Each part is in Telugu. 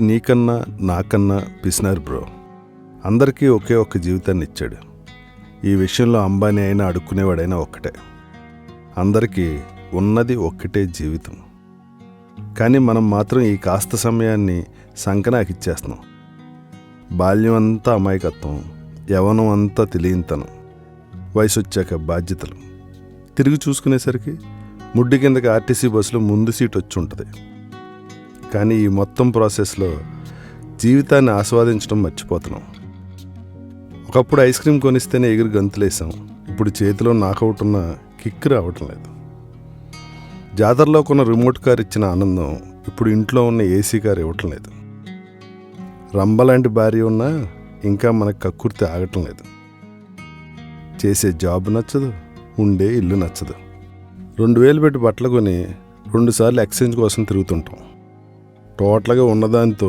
నీకన్నా నాకన్నా పిసినారు బ్రో. అందరికీ ఒకే ఒక్క జీవితాన్ని ఇచ్చాడు. ఈ విషయంలో అంబానీ అయినా అడుక్కునేవాడైనా ఒక్కటే. అందరికీ ఉన్నది ఒక్కటే జీవితం. కానీ మనం మాత్రం ఈ కాస్త సమయాన్ని సంకనాకి ఇచ్చేస్తున్నాం. బాల్యం అంతా అమాయకత్వం, యవ్వనం అంతా తెలియనితనం, వయసు వచ్చాక బాధ్యతలు. తిరిగి చూసుకునేసరికి ముడ్డి కిందకి ఆర్టీసీ బస్సులో ముందు సీట్ వచ్చి ఉంటుంది. కానీ ఈ మొత్తం ప్రాసెస్లో జీవితాన్ని ఆస్వాదించడం మర్చిపోతున్నాం. ఒకప్పుడు ఐస్ క్రీమ్ కొనిస్తేనే ఎగిరి గంతులేసాం. ఇప్పుడు చేతిలో నాకౌట్ ఉన్న కిక్ రావటం లేదు. జాతరలో కొన్న రిమోట్ కార్ ఇచ్చిన ఆనందం ఇప్పుడు ఇంట్లో ఉన్న ఏసీ కార్ ఇవ్వటం లేదు. రంబలాంటి భార్య ఉన్నా ఇంకా మనకు కక్కుర్తి ఆగటం లేదు. చేసే జాబ్ నచ్చదు, ఉండే ఇల్లు నచ్చదు. 2000 పెట్టి బట్టలు కొని 2 సార్లు ఎక్స్చేంజ్ కోసం తిరుగుతుంటాం. టోటల్గా ఉన్నదానితో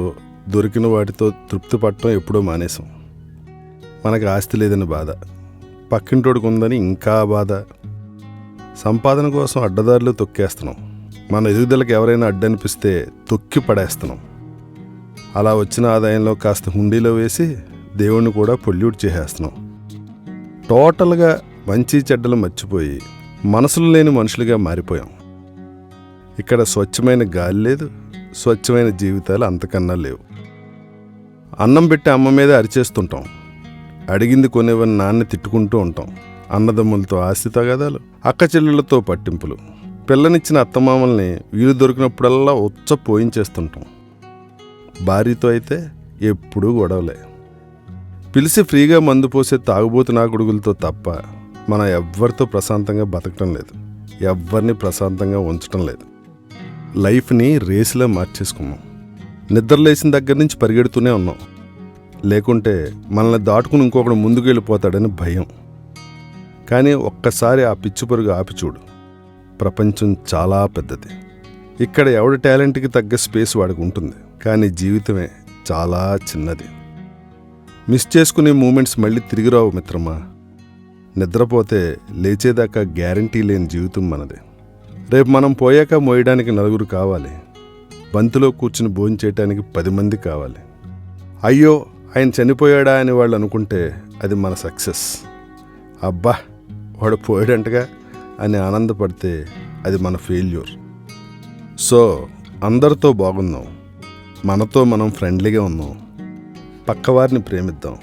దొరికిన వాటితో తృప్తి పడటం ఎప్పుడో మానేసాం. మనకు ఆస్తి లేదని బాధ, పక్కింటోడికి ఉందని ఇంకా బాధ. సంపాదన కోసం అడ్డదారులు తొక్కేస్తున్నాం. మన ఎదుగుదలకు ఎవరైనా అడ్డనిపిస్తే తొక్కి పడేస్తున్నాం. అలా వచ్చిన ఆదాయంలో కాస్త హుండీలో వేసి దేవుణ్ణి కూడా పొల్యూట్ చేసేస్తున్నాం. టోటల్గా మంచి చెడ్డలు మర్చిపోయి మనసులు లేని మనుషులుగా మారిపోయాం. ఇక్కడ స్వచ్ఛమైన గాలి లేదు, స్వచ్ఛమైన జీవితాలు అంతకన్నా లేవు. అన్నం పెట్టి అమ్మ మీద అరిచేస్తుంటాం. అడిగింది కొనేవని నాన్న తిట్టుకుంటూ ఉంటాం. అన్నదమ్ములతో ఆస్తి తగాదాలు, అక్క చెల్లెళ్లతో పట్టింపులు, పిల్లనిచ్చిన అత్తమామల్ని వీలు దొరికినప్పుడల్లా ఉచ్చ పోయించేస్తుంటాం. భార్యతో అయితే ఎప్పుడూ గొడవలే. పిలిచి ఫ్రీగా మందు పోసే తాగుబోతు నాకుడుగులతో తప్ప మనం ఎవ్వరితో ప్రశాంతంగా బతకటం లేదు, ఎవ్వరిని ప్రశాంతంగా ఉంచటం లేదు. లైఫ్ని రేసులా మార్చేసుకున్నాం. నిద్రలేసిన దగ్గర నుంచి పరిగెడుతూనే ఉన్నాం. లేకుంటే మనల్ని దాటుకుని ఇంకొకడు ముందుకు వెళ్ళిపోతాడని భయం. కానీ ఒక్కసారి ఆ పిచ్చి పరుగు ఆపి చూడు. ప్రపంచం చాలా పెద్దది. ఇక్కడ ఎవడి టాలెంట్కి తగ్గ స్పేస్ వాడికి ఉంటుంది. కానీ జీవితమే చాలా చిన్నది. మిస్ చేసుకునే మూమెంట్స్ మళ్ళీ తిరిగి రావు మిత్రమా. నిద్రపోతే లేచేదాకా గ్యారంటీ లేని జీవితం మనది. రేపు మనం పోయాక మోయడానికి 4 కావాలి. బంతిలో కూర్చుని భోంచేయటానికి 10 మంది కావాలి. అయ్యో ఆయన చనిపోయాడా అని వాళ్ళు అనుకుంటే అది మన సక్సెస్. అబ్బా వాడు పోయాడంటగా అని ఆనందపడితే అది మన ఫెయిల్యూర్. సో అందరితో బాగుందాం, మనతో మనం ఫ్రెండ్లీగా ఉందాం, పక్కవారిని ప్రేమిద్దాం,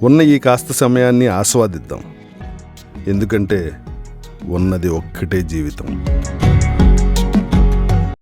ఉన్న ఈ కాస్త సమయాన్ని ఆస్వాదిద్దాం. ఎందుకంటే ఉన్నది ఒక్కటే జీవితం.